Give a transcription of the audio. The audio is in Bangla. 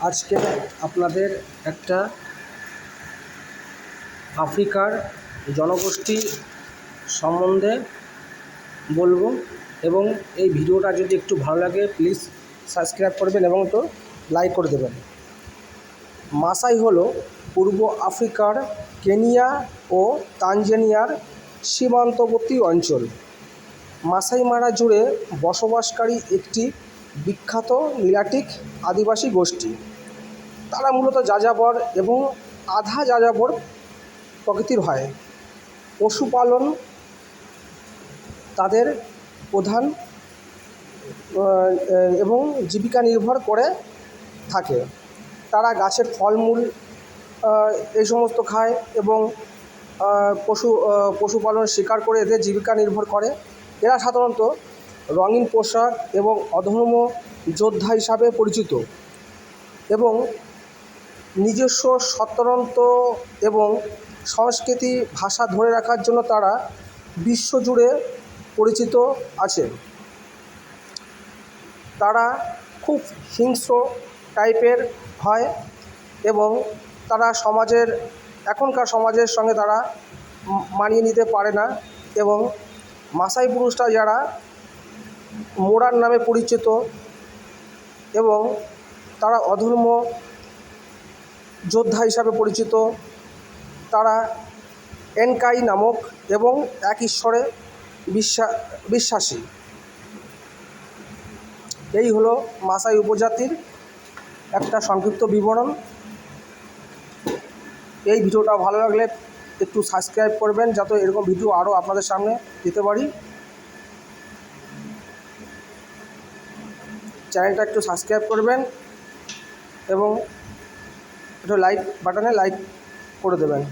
আজকে আপনাদের একটা আফ্রিকার জনগোষ্ঠী সম্বন্ধে বলবো এবং এই ভিডিওটা যদি একটু ভালো লাগে প্লিজ সাবস্ক্রাইব করবেন এবং তো লাইক করে দেবেন। মাসাই হলো পূর্ব আফ্রিকার কেনিয়া ও তানজানিয়ার সীমান্তবর্তী অঞ্চল। মাসাই মারা জুড়ে বসবাসকারী একটি বিখ্যাত নীলাটিক আদিবাসী গোষ্ঠী। তারা মূলত যাযাবর এবং আধা যাযাবর প্রকৃতির হয়। পশুপালন তাদের প্রধান এবং জীবিকা নির্ভর করে থাকে। তারা গাছের ফলমূল এই সমস্ত খায় এবং পশুপালন শিকার করে এদের জীবিকা নির্ভর করে। এরা সাধারণত রঙিন পোশাক এবং অধর্ম যোদ্ধা হিসাবে পরিচিত এবং নিজস্ব স্বতন্ত্র এবং সংস্কৃতি ভাষা ধরে রাখার জন্য তারা বিশ্বজুড়ে পরিচিত আছে। তারা খুব হিংস্র টাইপের হয় এবং তারা এখনকার সমাজের সঙ্গে তারা মানিয়ে নিতে পারে না এবং মাসাই পুরুষরা যারা মোরান নামে পরিচিত এবং তারা অধর্ম যোদ্ধা হিসাবে পরিচিত। তারা এনকাই নামক এবং এক ঈশ্বরে বিশ্বাসী। এই হলো মাসাই উপজাতির একটা সংক্ষিপ্ত বিবরণ। এই ভিডিওটা ভালো লাগলে একটু সাবস্ক্রাইব করবেন যাতে এরকম ভিডিও আরও আপনাদের সামনে দিতে পারি। চ্যানেলটা একটু সাবস্ক্রাইব করবেন এবং একটু লাইক বাটনে লাইক করে দেবেন।